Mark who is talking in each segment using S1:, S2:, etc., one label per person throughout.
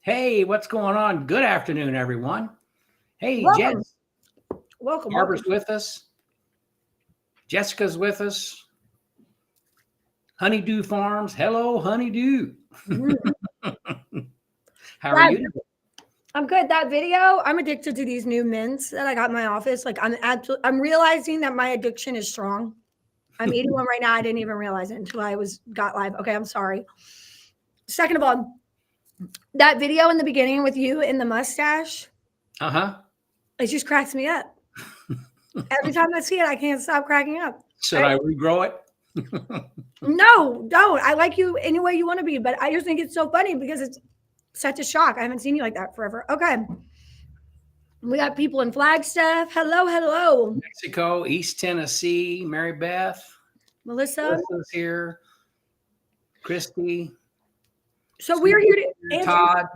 S1: Hey, what's going on? Good afternoon, everyone. Hey,
S2: Welcome.
S1: Jess.
S2: Welcome.
S1: Barbara's with us. Jessica's with us. Honeydew Farms. Hello, Honeydew. How are you?
S2: I'm good. That video, I'm addicted to these new mints that I got in my office. Like I'm realizing that my addiction is strong. I'm eating one right now. I didn't even realize it until I got live. Okay, I'm sorry. Second of all, that video in the beginning with you in the mustache, it just cracks me up. Every time I see it, I can't stop cracking up.
S1: Should I regrow it?
S2: No, don't. I like you any way you want to be, but I just think it's so funny because it's such a shock. I haven't seen you like that forever. Okay. We got people in Flagstaff. Hello.
S1: Mexico, East Tennessee, Mary Beth.
S2: Melissa's
S1: here. Christy.
S2: So we're here to answer.
S1: Todd.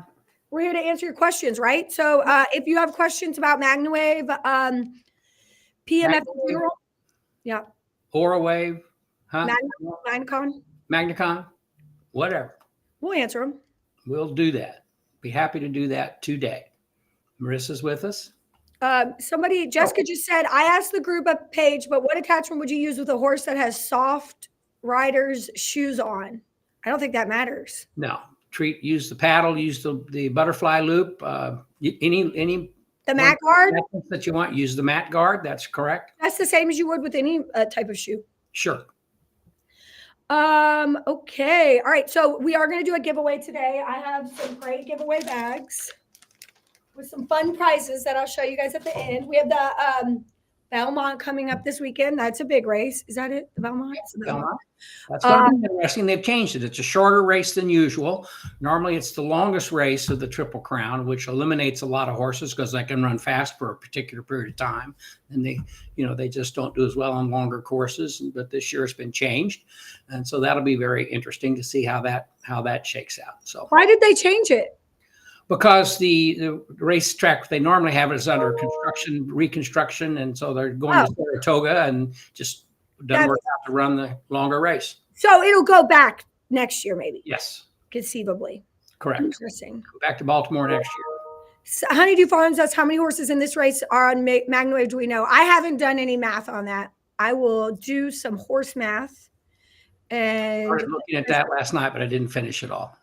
S2: We're here to answer your questions, right? So if you have questions about MagnaWave, PMF in general, yeah.
S1: OraWave, huh?
S2: MagnaCon,
S1: whatever.
S2: We'll answer them.
S1: We'll do that. Be happy to do that today. Marissa's with us.
S2: Jessica just said, I asked the group up page, but what attachment would you use with a horse that has soft rider's shoes on? I don't think that matters.
S1: No. Use the paddle, use the butterfly loop, any
S2: the mat guard
S1: that you want, use the mat guard. That's correct.
S2: That's the same as you would with any type of shoe.
S1: Sure.
S2: Okay. All right. So we are going to do a giveaway today. I have some great giveaway bags with some fun prizes that I'll show you guys at the end. We have the Belmont coming up this weekend. That's a big race. Is that it? The Belmont?
S1: Belmont. That's going to be interesting. They've changed it. It's a shorter race than usual. Normally, it's the longest race of the Triple Crown, which eliminates a lot of horses because they can run fast for a particular period of time, and they just don't do as well on longer courses. But this year, it's been changed, and so that'll be very interesting to see how that shakes out. So,
S2: why did they change it?
S1: Because the racetrack they normally have is under reconstruction, and so they're going to Saratoga, and just doesn't work out to run the longer race.
S2: So it'll go back next year, maybe.
S1: Yes,
S2: conceivably.
S1: Correct.
S2: Interesting.
S1: Go back to Baltimore next year.
S2: So Honeydew Farms asks, how many horses in this race are on MagnaWave? Do we know? I haven't done any math on that. I will do some horse math. And
S1: I was looking at that last night, but I didn't finish it all.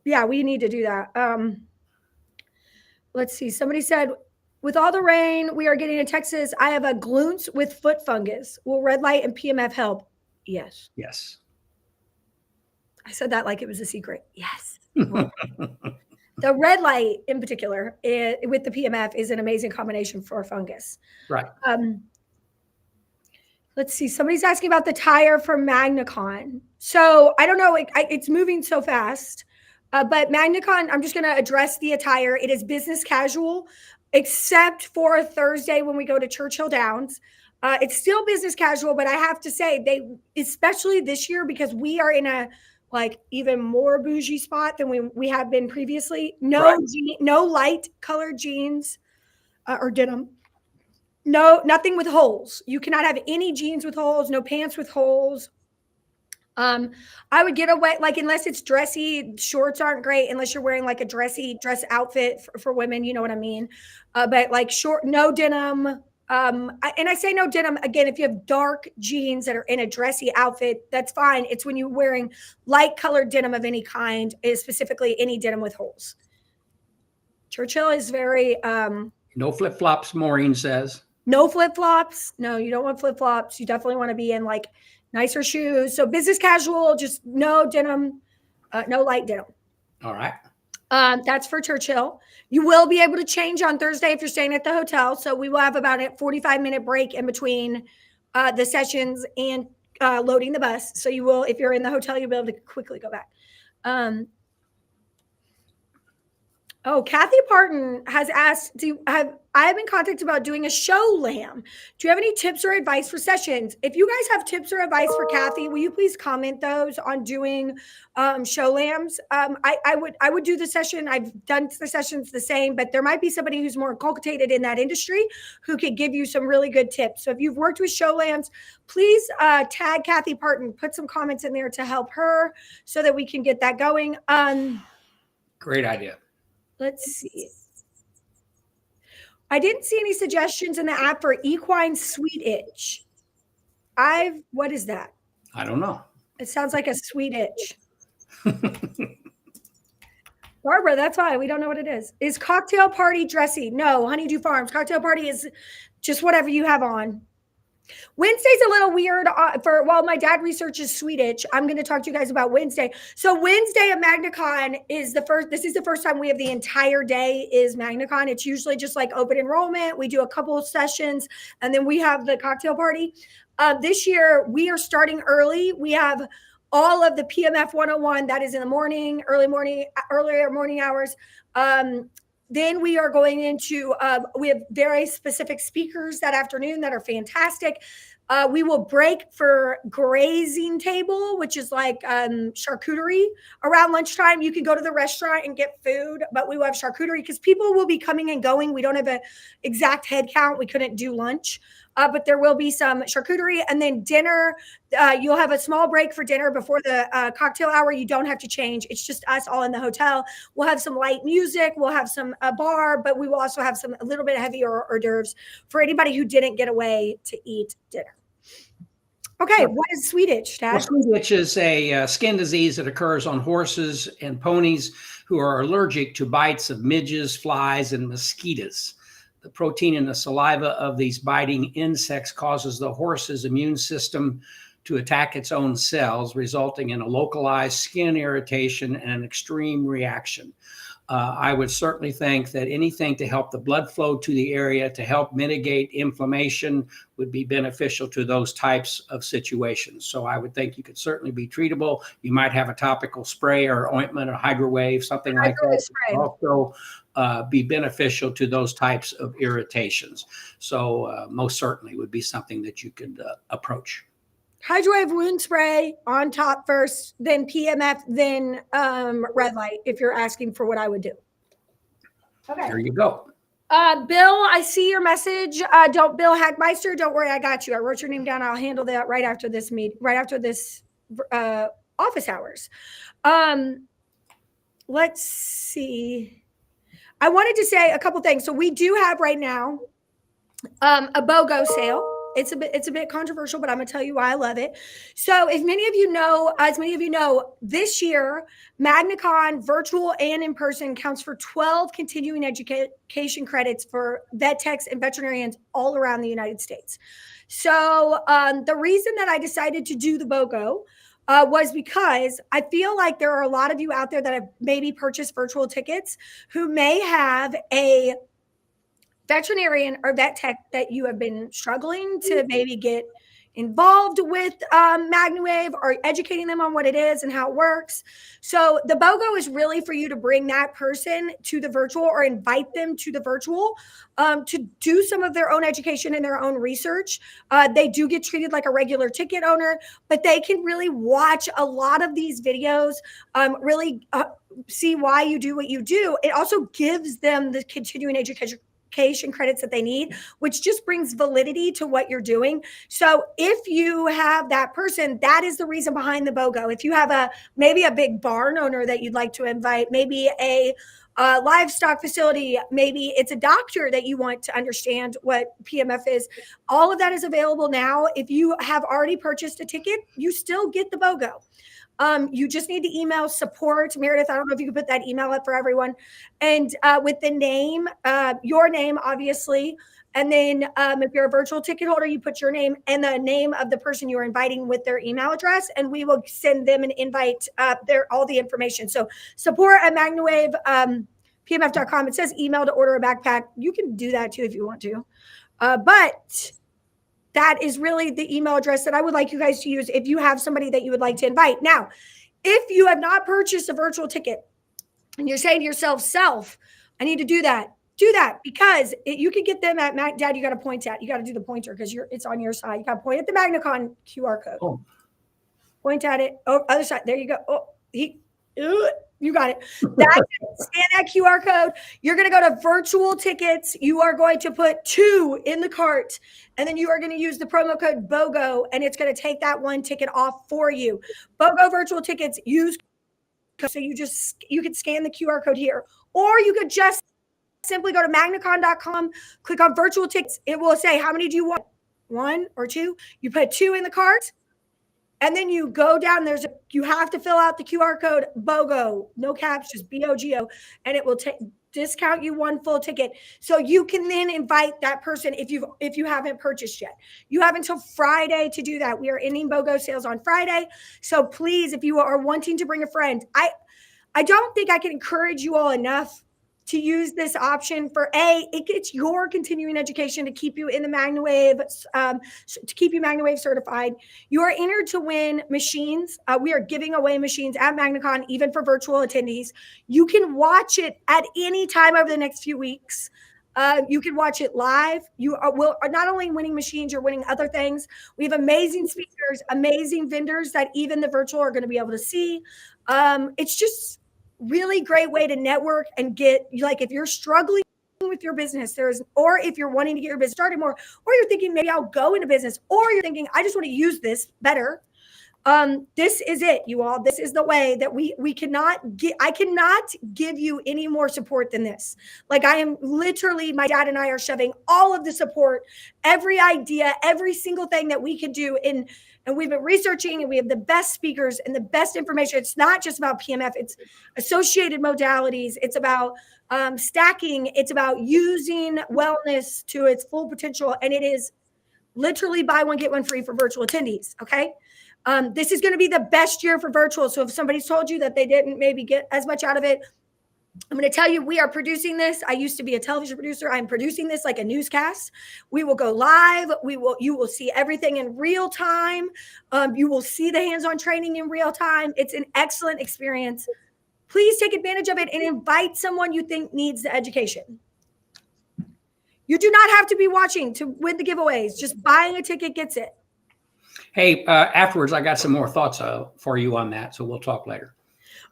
S2: Yeah, we need to do that. Let's see. Somebody said, with all the rain we are getting in Texas, I have a glutes with foot fungus. Will red light and PMF help? Yes.
S1: Yes.
S2: I said that like it was a secret. Yes. The red light in particular with the PMF is an amazing combination for fungus.
S1: Right.
S2: Let's see. Somebody's asking about the tire for MagnaCon. So I don't know. It's moving so fast. But MagnaCon, I'm just going to address the attire. It is business casual, except for Thursday when we go to Churchill Downs. It's still business casual, but I have to say especially this year, because we are in a even more bougie spot than we have been previously. No light colored jeans or denim. No, nothing with holes. You cannot have any jeans with holes, no pants with holes. I would get away, unless it's dressy, shorts aren't great unless you're wearing a dress outfit for women, you know what I mean? But short, no denim. And I say no denim, again, if you have dark jeans that are in a dressy outfit, that's fine. It's when you're wearing light colored denim of any kind, specifically any denim with holes. Churchill is very...
S1: no flip-flops, Maureen says.
S2: No flip-flops. No, you don't want flip-flops. You definitely want to be in nicer shoes. So business casual, just no denim, no light denim.
S1: All right.
S2: That's for Churchill. You will be able to change on Thursday if you're staying at the hotel. So we will have about a 45-minute break in between the sessions and loading the bus. So you will, if you're in the hotel, you'll be able to quickly go back. Kathy Parton has asked, I have been contacted about doing a show lam. Do you have any tips or advice for sessions? If you guys have tips or advice for Kathy, will you please comment those on doing show lambs? I would do the session. I've done the sessions the same, but there might be somebody who's more inculcated in that industry who could give you some really good tips. So if you've worked with show lambs, please tag Kathy Parton, put some comments in there to help her so that we can get that going.
S1: Great idea.
S2: Let's see. I didn't see any suggestions in the app for equine sweet itch. What is that?
S1: I don't know.
S2: It sounds like a sweet itch. Barbara, that's why we don't know what it is. Is cocktail party dressy? No, Honeydew Farms. Cocktail party is just whatever you have on. Wednesday's a little weird while my dad researches sweet itch. I'm going to talk to you guys about Wednesday. So Wednesday at MagnaCon is this is the first time we have the entire day is MagnaCon. It's usually just like open enrollment. We do a couple of sessions and then we have the cocktail party. This year we are starting early. We have all of the PMF 101 that is in the morning, earlier morning hours. Then we are going into, we have very specific speakers that afternoon that are fantastic. We will break for grazing table, which is like charcuterie around lunchtime. You can go to the restaurant and get food, but we will have charcuterie because people will be coming and going. We don't have an exact head count. We couldn't do lunch, but there will be some charcuterie. And then dinner, you'll have a small break for dinner before the cocktail hour. You don't have to change. It's just us all in the hotel. We'll have some light music. We'll have some bar, but we will also have a little bit heavier hors d'oeuvres for anybody who didn't get away to eat dinner. Okay, what is sweet itch, Dad?
S1: Well, sweet itch is a skin disease that occurs on horses and ponies who are allergic to bites of midges, flies, and mosquitoes. The protein in the saliva of these biting insects causes the horse's immune system to attack its own cells, resulting in a localized skin irritation and an extreme reaction. I would certainly think that anything to help the blood flow to the area to help mitigate inflammation would be beneficial to those types of situations. So I would think you could certainly be treatable. You might have a topical spray or ointment or MagnaWave, something like that. Also be beneficial to those types of irritations. So most certainly would be something that you could approach.
S2: MagnaWave wound spray on top first, then PMF, then red light, if you're asking for what I would do.
S1: Okay. There you go.
S2: Bill, I see your message. Bill Hackmeister, don't worry, I got you. I wrote your name down. I'll handle that right after this office hours. Let's see. I wanted to say a couple things. So we do have right now a BOGO sale. It's a bit controversial, but I'm going to tell you why I love it. So as many of you know, this year, MagnaCon, virtual and in person, counts for 12 continuing education credits for vet techs and veterinarians all around the United States. So the reason that I decided to do the BOGO was because I feel like there are a lot of you out there that have maybe purchased virtual tickets who may have a veterinarian or vet tech that you have been struggling to maybe get involved with MagnaWave or educating them on what it is and how it works. So the BOGO is really for you to bring that person to the virtual or invite them to the virtual to do some of their own education and their own research. They do get treated like a regular ticket owner, but they can really watch a lot of these videos, really see why you do what you do. It also gives them the continuing education credits that they need, which just brings validity to what you're doing. So if you have that person, that is the reason behind the BOGO. If you have maybe a big barn owner that you'd like to invite, maybe a livestock facility, maybe it's a doctor that you want to understand what PMF is, all of that is available now. If you have already purchased a ticket, you still get the BOGO. You just need to email support. Meredith, I don't know if you could put that email up for everyone. And with the name, your name, obviously. And then if you're a virtual ticket holder, you put your name and the name of the person you're inviting with their email address, and we will send them an invite, all the information. So support at MagnaWave, PMF.com. It says email to order a backpack. You can do that too if you want to. But that is really the email address that I would like you guys to use if you have somebody that you would like to invite. Now, if you have not purchased a virtual ticket and you're saying to yourself, I need to do that because you can get them at Dad, you got to point at, you got to do the pointer because it's on your side. You got to point at the MagnaCon QR code. Oh. Point at it. Oh, other side. There you go. Oh, you got it. That's it. Scan that QR code. You're going to go to virtual tickets. You are going to put 2 in the cart, and then you are going to use the promo code BOGO, and it's going to take that one ticket off for you. BOGO virtual tickets, use so you can scan the QR code here, or you could just simply go to magnacon.com, click on virtual tickets. It will say, how many do you want? 1 or 2? You put 2 in the cart, and then you go down. You have to fill out the QR code, BOGO, no caps, just BOGO, and it will discount you 1 full ticket. So you can then invite that person if you haven't purchased yet. You have until Friday to do that. We are ending BOGO sales on Friday. So please, if you are wanting to bring a friend, I don't think I can encourage you all enough to use this option for it gets your continuing education to keep you in the MagnaWave, to keep you MagnaWave certified. You are entered to win machines. We are giving away machines at MagnaCon, even for virtual attendees. You can watch it at any time over the next few weeks. You can watch it live. You are not only winning machines, you're winning other things. We have amazing speakers, amazing vendors that even the virtual are going to be able to see. It's just really great way to network and get, like, if you're struggling with your business, or if you're wanting to get your business started more, or you're thinking maybe I'll go into business, or you're thinking I just want to use this better. This is it, you all. This is the way that I cannot give you any more support than this. Like, I am literally, my dad and I are shoving all of the support, every idea, every single thing that we could do in. And we've been researching, and we have the best speakers and the best information. It's not just about PMF. It's associated modalities. It's about stacking. It's about using wellness to its full potential. And it is literally buy one, get one free for virtual attendees. Okay. This is going to be the best year for virtual. So if somebody's told you that they didn't maybe get as much out of it, I'm going to tell you, we are producing this. I used to be a television producer. I'm producing this like a newscast. We will go live. You will see everything in real time. You will see the hands-on training in real time. It's an excellent experience. Please take advantage of it and invite someone you think needs the education. You do not have to be watching to win the giveaways. Just buying a ticket gets it.
S1: Hey, afterwards, I got some more thoughts for you on that, so we'll talk later.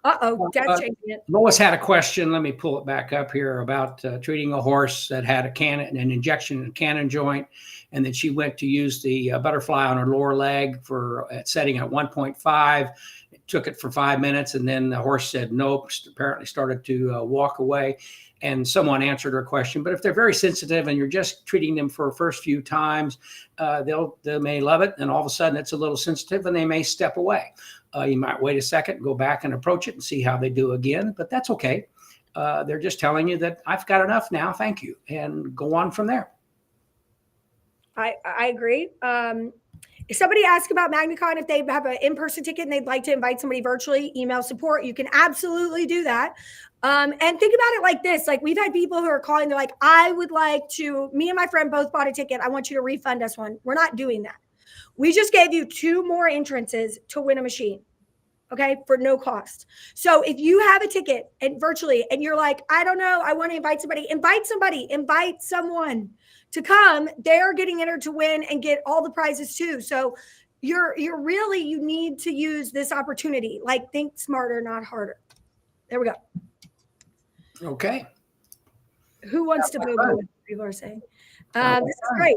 S2: Dad's changing it.
S1: Lois had a question. Let me pull it back up here about treating a horse that had an injection in a cannon joint, and then she went to use the butterfly on her lower leg setting at 1.5. It took it for 5 minutes, and then the horse said nope. Apparently, started to walk away. And someone answered her question. But if they're very sensitive and you're just treating them for the first few times, they may love it, and all of a sudden it's a little sensitive, and they may step away. You might wait a second, go back and approach it and see how they do again, but that's okay. They're just telling you that I've got enough now, thank you, and go on from there.
S2: I agree. If somebody asks about MagnaCon, if they have an in-person ticket and they'd like to invite somebody virtually, email support. You can absolutely do that. And think about it like this. Like, we've had people who are calling. They're like, me and my friend both bought a ticket. I want you to refund us one. We're not doing that. We just gave you 2 more entrances to win a machine. Okay. For no cost. So if you have a ticket and virtually, and you're like, I don't know, I want to invite someone to come. They're getting entered to win and get all the prizes too. So you need to use this opportunity. Like, think smarter, not harder. There we go.
S1: Okay.
S2: Who wants to BOGO? People are saying. This is great.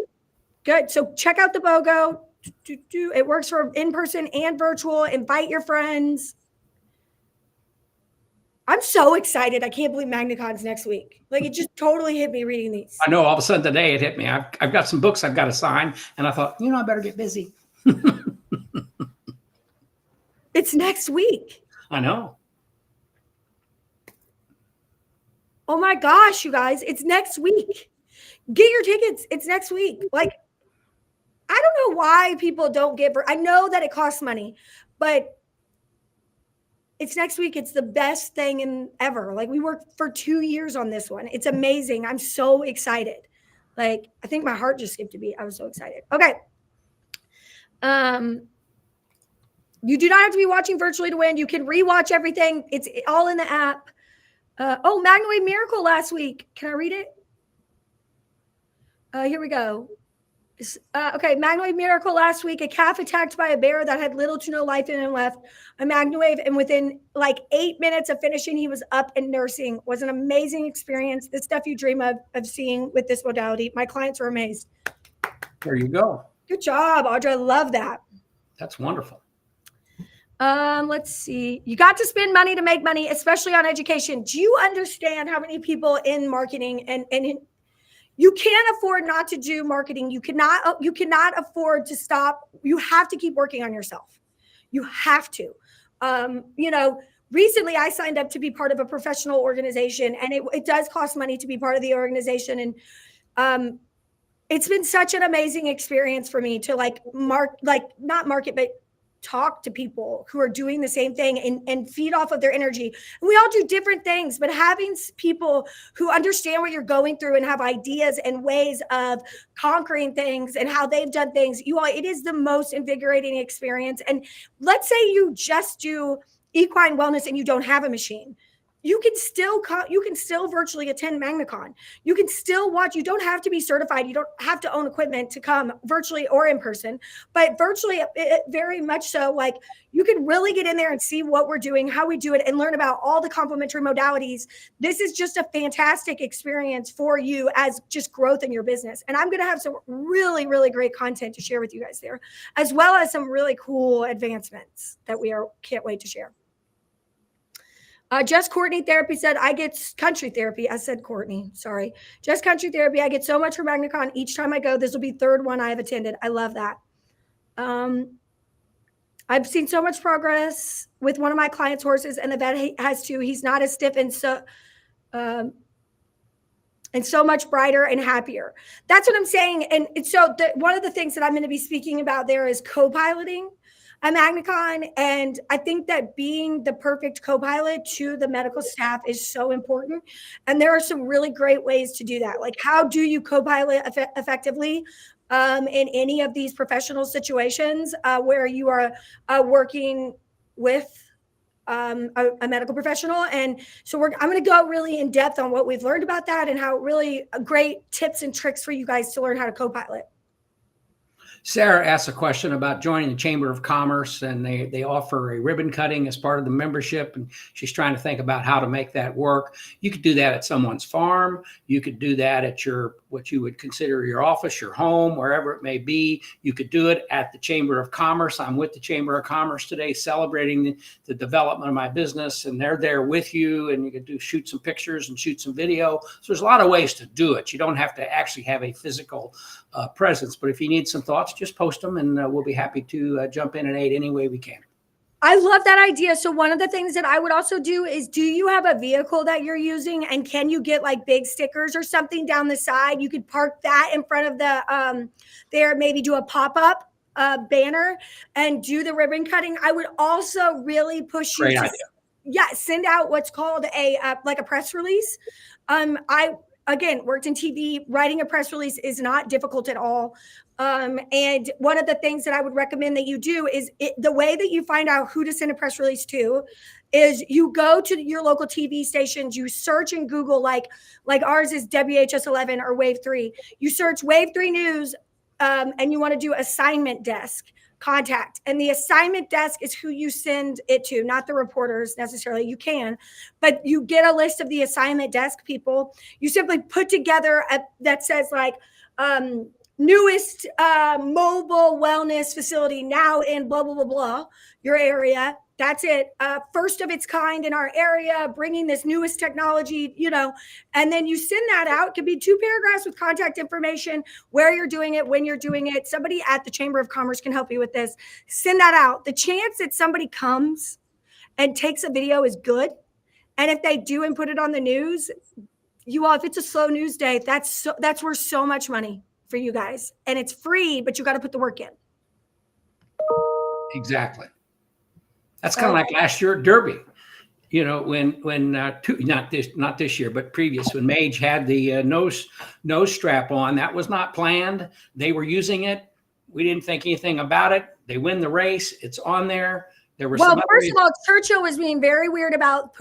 S2: Good. So check out the BOGO. It works for in-person and virtual. Invite your friends. I'm so excited. I can't believe MagnaCon's next week. Like, it just totally hit me reading these.
S1: I know, all of a sudden today it hit me. I've got some books I've got to sign, and I thought, I better get busy.
S2: It's next week.
S1: I know.
S2: Oh my gosh, you guys, it's next week. Get your tickets. It's next week. Like, I don't know why people don't I know that it costs money, but it's next week. It's the best thing ever. Like, we worked for 2 years on this one. It's amazing. I'm so excited. Like, I think my heart just skipped a beat. I was so excited. Okay. You do not have to be watching virtually to win. You can rewatch everything. It's all in the app. MagnaWave Miracle last week. Can I read it? Here we go. Okay, MagnaWave Miracle last week. A calf attacked by a bear that had little to no life in him left. A MagnaWave, and within like 8 minutes of finishing, he was up and nursing. It was an amazing experience. The stuff you dream of seeing with this modality. My clients were amazed.
S1: There you go.
S2: Good job, Audra. I love that.
S1: That's wonderful.
S2: Let's see. You got to spend money to make money, especially on education. Do you understand how many people in marketing and you can't afford not to do marketing. You cannot afford to stop. You have to keep working on yourself. You have to. Recently I signed up to be part of a professional organization, and it does cost money to be part of the organization. And it's been such an amazing experience for me to not market, but talk to people who are doing the same thing and feed off of their energy. And we all do different things, but having people who understand what you're going through and have ideas and ways of conquering things and how they've done things, it is the most invigorating experience. And let's say you just do equine wellness and you don't have a machine. You can still virtually attend MagnaCon. You can still watch. You don't have to be certified. You don't have to own equipment to come virtually or in person, but virtually very much so. Like, you can really get in there and see what we're doing, how we do it, and learn about all the complementary modalities. This is just a fantastic experience for you as just growth in your business. And I'm going to have some really, really great content to share with you guys there, as well as some really cool advancements that can't wait to share. Just Courtney Therapy said, I get country therapy. I said Courtney, sorry. Just country therapy. I get so much from MagnaCon each time I go. This will be third one I have attended. I love that. I've seen so much progress with one of my clients' horses, and the vet has too. He's not as stiff and so much brighter and happier. That's what I'm saying. And so one of the things that I'm going to be speaking about there is co-piloting at MagnaCon. And I think that being the perfect co-pilot to the medical staff is so important. And there are some really great ways to do that. Like, how do you co-pilot effectively in any of these professional situations where you are working with a medical professional? And so I'm going to go really in depth on what we've learned about that and how really great tips and tricks for you guys to learn how to co-pilot.
S1: Sarah asked a question about joining the Chamber of Commerce, and they offer a ribbon cutting as part of the membership, and she's trying to think about how to make that work. You could do that at someone's farm. You could do that at what you would consider your office, your home, wherever it may be. You could do it at the Chamber of Commerce. I'm with the Chamber of Commerce today celebrating the development of my business, and they're there with you, and you could shoot some pictures and shoot some video. So there's a lot of ways to do it. You don't have to actually have a physical presence, but if you need some thoughts, just post them, and we'll be happy to jump in and aid any way we can.
S2: I love that idea. So one of the things that I would also do is, do you have a vehicle that you're using, and can you get like big stickers or something down the side? You could park that in front of the there, maybe do a pop-up banner and do the ribbon cutting. I would also really push you to send out what's called a press release. I again worked in TV. Writing a press release is not difficult at all. And one of the things that I would recommend that you do is the way that you find out who to send a press release to is you go to your local TV stations, you search in Google, like ours is WHS 11 or Wave 3. You search Wave 3 News, and you want to do assignment desk contact. And the assignment desk is who you send it to, not the reporters necessarily. You can, but you get a list of the assignment desk people. You simply put together that says like, newest mobile wellness facility now in blah, blah, blah, blah, your area. That's it. First of its kind in our area, bringing this newest technology, and then you send that out. It could be 2 paragraphs with contact information, where you're doing it, when you're doing it. Somebody at the Chamber of Commerce can help you with this. Send that out. The chance that somebody comes and takes a video is good. And if they do and put it on the news, if it's a slow news day, that's worth so much money for you guys, and it's free, but you got to put the work in.
S1: Exactly. That's kind of like last year at Derby. When not this year, but previous, when Mage had the nose strap on, that was not planned. They were using it. We didn't think anything about it. They win the race. It's on there. First
S2: of all, Churchill was being very weird about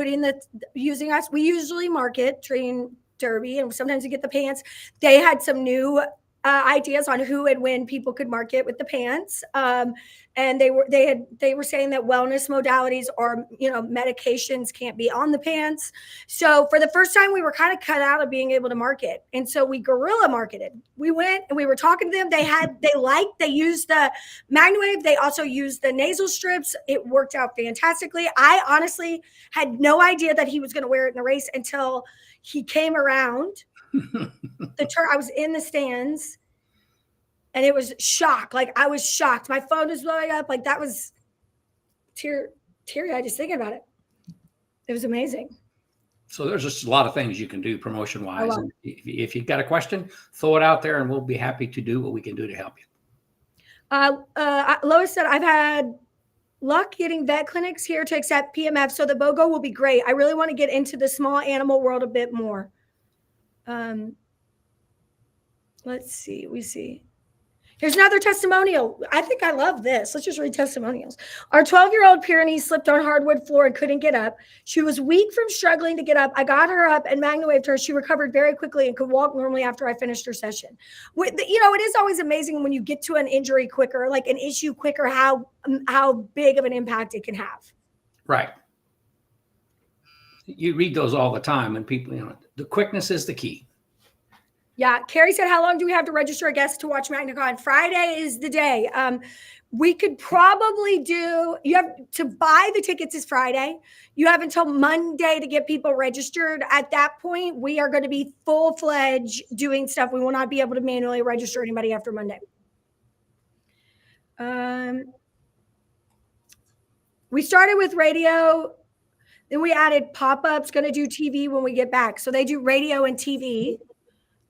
S2: using us. We usually market train Derby, and sometimes we get the pants. They had some new ideas on who and when people could market with the pants. And they were saying that wellness modalities or medications can't be on the pants. So for the first time, we were kind of cut out of being able to market, and so we guerrilla marketed. We went and we were talking to them. They used the MagnaWave. They also used the nasal strips. It worked out fantastically. I honestly had no idea that he was going to wear it in the race until he came around the turn. I was in the stands, and it was shock. Like, I was shocked. My phone was blowing up. Like, that was teary-eyed just thinking about it. It was amazing.
S1: So there's just a lot of things you can do promotion wise. And if you've got a question, throw it out there and we'll be happy to do what we can do to help you.
S2: Lois said, I've had luck getting vet clinics here to accept PMF, so the BOGO will be great. I really want to get into the small animal world a bit more. Let's see. Here's another testimonial. I think I love this. Let's just read testimonials. Our 12-year-old Pyrenees slipped on hardwood floor and couldn't get up. She was weak from struggling to get up. I got her up and MagnaWaved her. She recovered very quickly and could walk normally after I finished her session. It is always amazing when you get to an injury quicker, like an issue quicker, how big of an impact it can have.
S1: Right. You read those all the time, and people, the quickness is the key.
S2: Yeah. Carrie said, how long do we have to register a guest to watch MagnaCon? Friday is the day. We could probably you have to buy the tickets is Friday. You have until Monday to get people registered. At that point, we are going to be full-fledged doing stuff. We will not be able to manually register anybody after Monday. We started with radio. Then we added pop-ups, going to do TV when we get back. So they do radio and TV.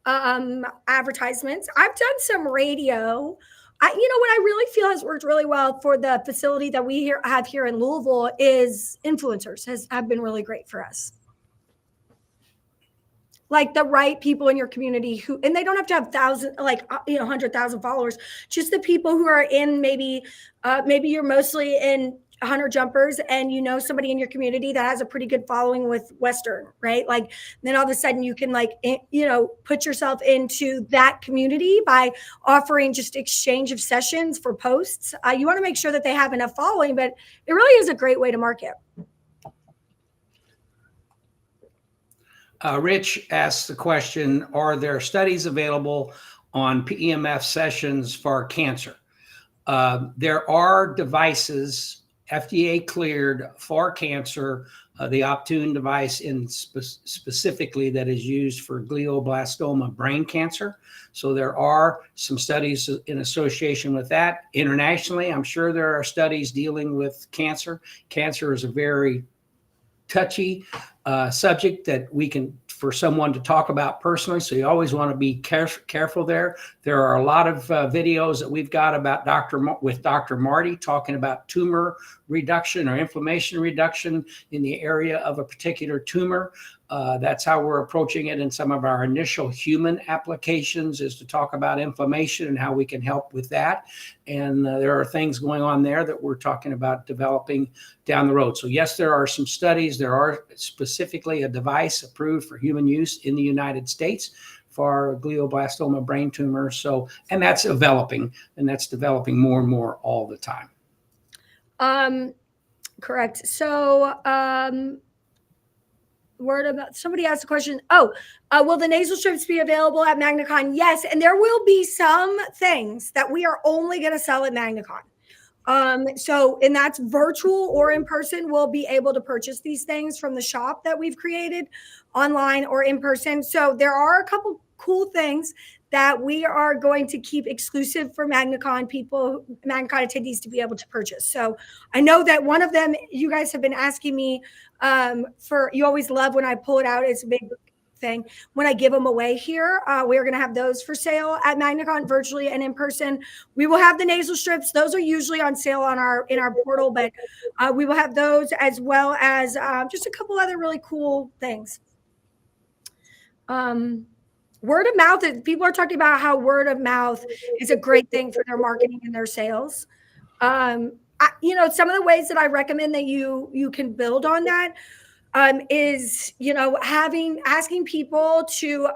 S2: Advertisements. I've done some radio. What I really feel has worked really well for the facility that we have here in Louisville is influencers have been really great for us. Like the right people in your community and they don't have to have 100,000 followers. Just the people who are in maybe you're mostly in 100 jumpers and somebody in your community that has a pretty good following with Western, right? Like then all of a sudden you can put yourself into that community by offering just exchange of sessions for posts. You want to make sure that they have enough following, but it really is a great way to market.
S1: Rich asks the question, are there studies available on PEMF sessions for cancer? There are devices FDA cleared for cancer, the Optune device specifically that is used for glioblastoma brain cancer. So there are some studies in association with that. Internationally, I'm sure there are studies dealing with cancer. Cancer is a very touchy subject that for someone to talk about personally. So you always want to be careful there. There are a lot of videos that we've got about Dr. Marty talking about tumor reduction or inflammation reduction in the area of a particular tumor. That's how we're approaching it in some of our initial human applications, is to talk about inflammation and how we can help with that. And there are things going on there that we're talking about developing down the road. So yes, there are some studies. There are specifically a device approved for human use in the United States for glioblastoma brain tumors. So, and that's developing more and more all the time.
S2: Correct. So, word about somebody asked a question. Will the nasal strips be available at MagnaCon? Yes, and there will be some things that we are only going to sell at MagnaCon. And that's virtual or in person. We'll be able to purchase these things from the shop that we've created online or in person. So there are a couple cool things that we are going to keep exclusive for MagnaCon attendees to be able to purchase. So I know that one of them, you guys have been asking me you always love when I pull it out. It's a big thing. When I give them away here, we're going to have those for sale at MagnaCon virtually and in person. We will have the nasal strips. Those are usually on sale in our portal, but we will have those as well as just a couple other really cool things. Word of mouth, people are talking about how word of mouth is a great thing for their marketing and their sales. Some of the ways that I recommend that you can build on that. is, asking people to,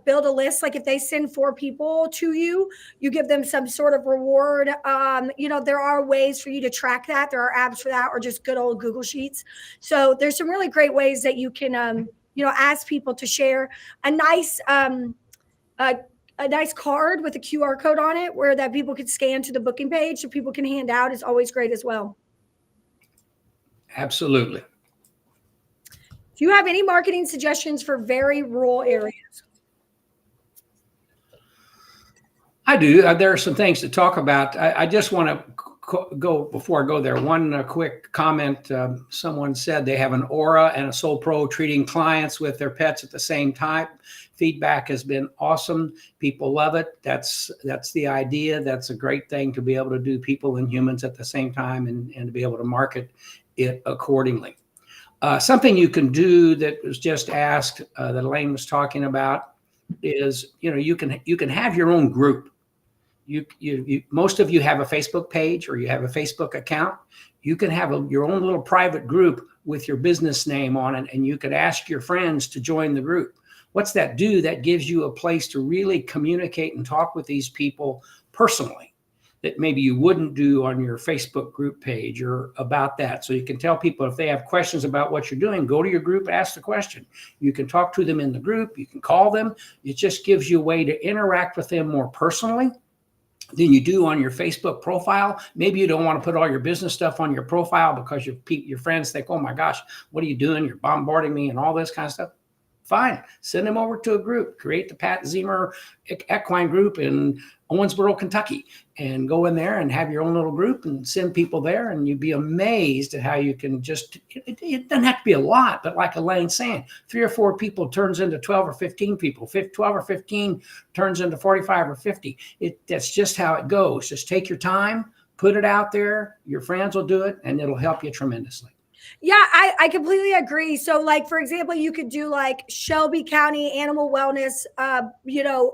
S2: build a list. Like if they send 4 people to you, you give them some sort of reward. There are ways for you to track that. There are apps for that, or just good old Google Sheets. So there's some really great ways that you can, ask people to share a nice, a nice card with a QR code on it where that people could scan to the booking page so people can hand out is always great as well.
S1: Absolutely.
S2: Do you have any marketing suggestions for very rural areas?
S1: I do. There are some things to talk about. I just want to go, before I go there, one quick comment. Someone said they have an Aura and a Soul Pro treating clients with their pets at the same time. Feedback has been awesome. People love it. That's the idea. That's a great thing, to be able to do people and humans at the same time, and to be able to market it accordingly. Something you can do that was just asked, that Elaine was talking about, is, you can have your own group. Most of you have a Facebook page, or you have a Facebook account. You can have your own little private group with your business name on it, and you could ask your friends to join the group. What's that do? That gives you a place to really communicate and talk with these people personally, that maybe you wouldn't do on your Facebook group page or about that. So you can tell people, if they have questions about what you're doing, go to your group, ask the question. You can talk to them in the group. You can call them. It just gives you a way to interact with them more personally than you do on your Facebook profile. Maybe you don't want to put all your business stuff on your profile because your friends think, oh my gosh, what are you doing? You're bombarding me and all this kind of stuff. Fine. Send them over to a group. Create the Pat Ziemer Equine Group in Owensboro, Kentucky, and go in there and have your own little group and send people there. And you'd be amazed at how you can just, it doesn't have to be a lot, but like Elaine's saying, 3 or 4 people turns into 12 or 15 people. 12 or 15 turns into 45 or 50. That's just how it goes. Just take your time, put it out there. Your friends will do it, and it'll help you tremendously.
S2: Yeah, I completely agree. So, like, for example, you could do like Shelby County Animal Wellness,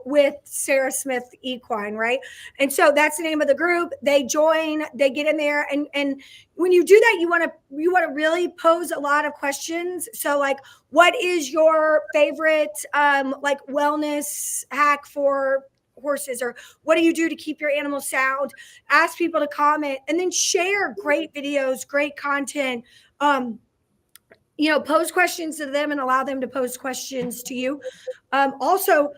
S2: with Sarah Smith Equine, right? And so that's the name of the group. They join, they get in there, and when you do that, you want to really pose a lot of questions. So, like, what is your favorite like wellness hack for horses, or what do you do to keep your animals sound? Ask people to comment, and then share great videos, great content. Pose questions to them and allow them to pose questions to you. Also,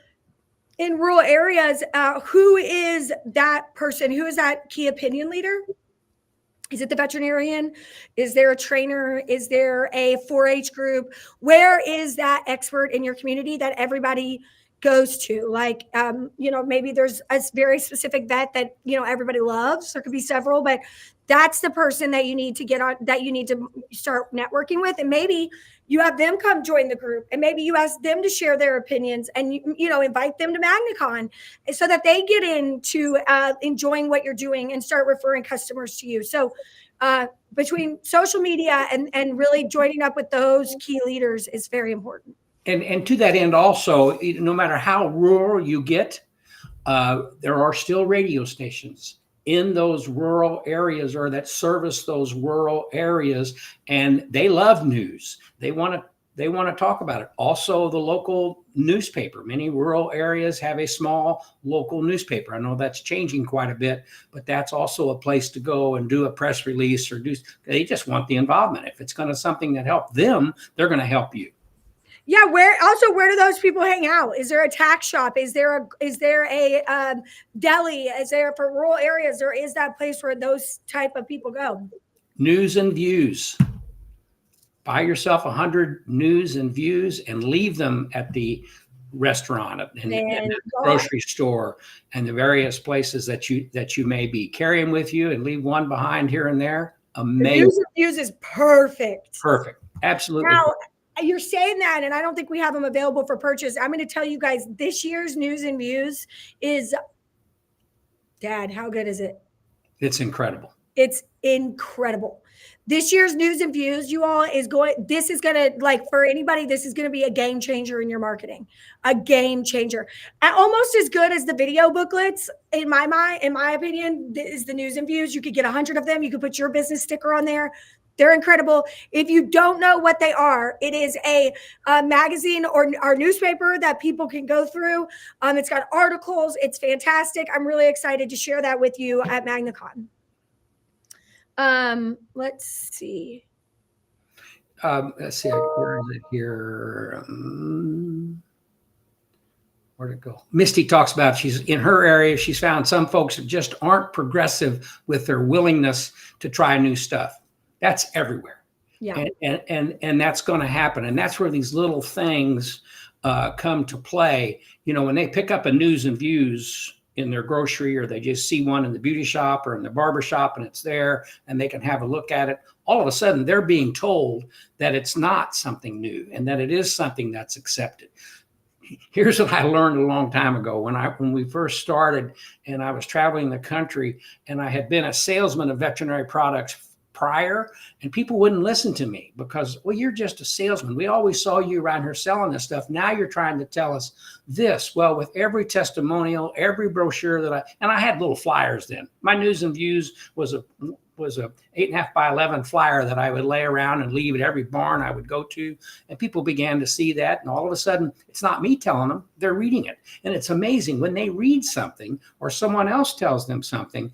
S2: in rural areas, who is that person? Who is that key opinion leader? Is it the veterinarian? Is there a trainer? Is there a 4-H group? Where is that expert in your community that everybody goes to? Like, maybe there's a very specific vet that, everybody loves. There could be several, but that's the person that you need to get on, that you need to start networking with. And maybe you have them come join the group, and maybe you ask them to share their opinions, and invite them to MagnaCon so that they get into enjoying what you're doing and start referring customers to you. So between social media and really joining up with those key leaders is very important.
S1: And to that end also, no matter how rural you get, there are still radio stations in those rural areas, or that service those rural areas, and they love news. They want to talk about it. Also, the local newspaper. Many rural areas have a small local newspaper. I know that's changing quite a bit, but that's also a place to go and do a press release, or they just want the involvement. If it's going to something that help them, they're going to help you.
S2: Yeah. Where do those people hang out? Is there a tack shop? Is there a deli? Is there, for rural areas, or is that place where those type of people go?
S1: News and views. Buy yourself 100 news and views and leave them at the restaurant and the grocery store and the various places that you may be. Carry them with you and leave one behind here and there. Amazing.
S2: News and views is perfect.
S1: Perfect. Absolutely.
S2: Now, you're saying that, and I don't think we have them available for purchase. I'm going to tell you guys, this year's news and views is, Dad, how good is it?
S1: It's incredible.
S2: It's incredible. This year's news and views, you all, this is going to, like, for anybody, this is going to be a game changer in your marketing, a game changer. Almost as good as the video booklets, in my opinion, is the news and views. You could get 100 of them. You could put your business sticker on there. They're incredible. If you don't know what they are, it is a magazine or our newspaper that people can go through. It's got articles. It's fantastic. I'm really excited to share that with you at MagnaCon. Let's see.
S1: Let's see. Where is it here? Where'd it go? Misty talks about she's in her area. She's found some folks that just aren't progressive with their willingness to try new stuff. That's everywhere.
S2: Yeah.
S1: And that's going to happen. And that's where these little things come to play. You know, when they pick up a news and views in their grocery, or they just see one in the beauty shop or in the barber shop and it's there and they can have a look at it, all of a sudden they're being told that it's not something new and that it is something that's accepted. Here's what I learned a long time ago when we first started, and I was traveling the country, and I had been a salesman of veterinary products prior, and people wouldn't listen to me because, well, you're just a salesman. We always saw you around here selling this stuff. Now you're trying to tell us this. Well, with every testimonial, every brochure and I had little flyers then. My news and views was a 8.5 by 11 flyer that I would lay around and leave at every barn I would go to. And people began to see that. And all of a sudden, it's not me telling them, they're reading it. And it's amazing when they read something or someone else tells them something,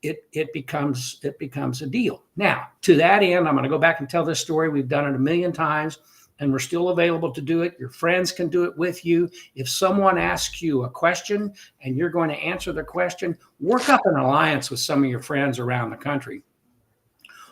S1: it becomes a deal. Now, to that end, I'm going to go back and tell this story. We've done it a million times, and we're still available to do it. Your friends can do it with you. If someone asks you a question and you're going to answer the question, work up an alliance with some of your friends around the country.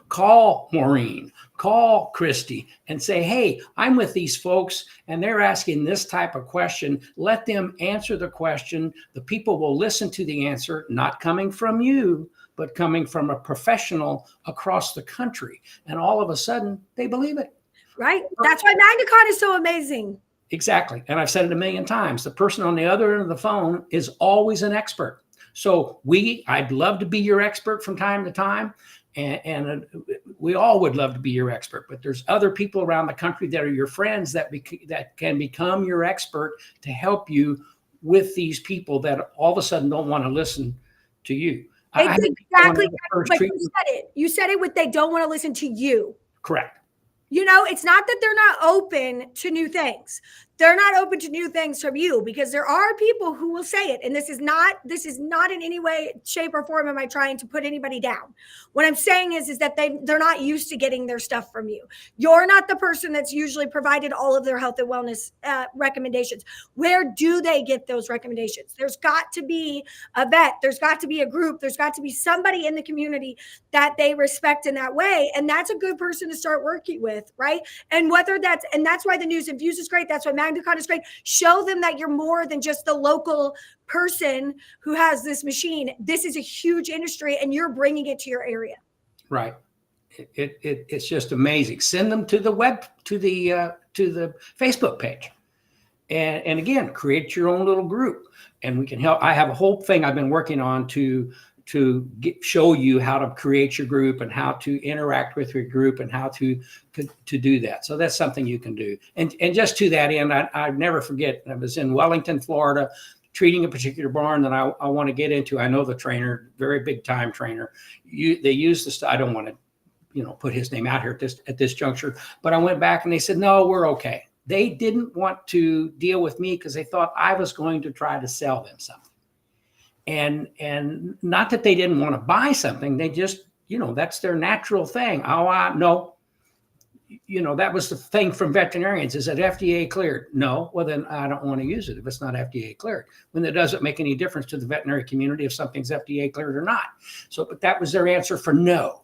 S1: Call Maureen, call Christy, and say, hey, I'm with these folks and they're asking this type of question. Let them answer the question. The people will listen to the answer, not coming from you, but coming from a professional across the country. And all of a sudden, they believe it.
S2: Right? That's why MagnaCon is so amazing.
S1: Exactly. And I've said it a million times. The person on the other end of the phone is always an expert. So I'd love to be your expert from time to time. And we all would love to be your expert, but there's other people around the country that are your friends that can become your expert to help you with these people that all of a sudden don't want to listen to you.
S2: It's exactly, but you said it with they don't want to listen to you.
S1: Correct.
S2: You know, it's not that they're not open to new things. They're not open to new things from you, because there are people who will say it. And this is not in any way, shape, or form am I trying to put anybody down. What I'm saying is that they're not used to getting their stuff from you. You're not the person that's usually provided all of their health and wellness recommendations. Where do they get those recommendations? There's got to be a vet. There's got to be a group. There's got to be somebody in the community that they respect in that way. And that's a good person to start working with, right? And that's why the news and views is great. That's why MagnaCon is great. Show them that you're more than just the local person who has this machine. This is a huge industry, and you're bringing it to your area.
S1: Right. It's just amazing. Send them to the Facebook page, and again, create your own little group, and we can help. I have a whole thing I've been working on to show you how to create your group and how to interact with your group and how to do that. So that's something you can do. And just to that end, I never forget, I was in Wellington, Florida, treating a particular barn that I want to get into. I know the trainer, very big time trainer. They use this. I don't want to, put his name out here at this juncture, but I went back and they said, no, we're okay. They didn't want to deal with me because they thought I was going to try to sell them something. And not that they didn't want to buy something, they just, that's their natural thing. No, that was the thing from veterinarians. Is it FDA cleared? No. Well, then I don't want to use it if it's not FDA cleared. When it doesn't make any difference to the veterinary community if something's FDA cleared or not. So, but that was their answer for no.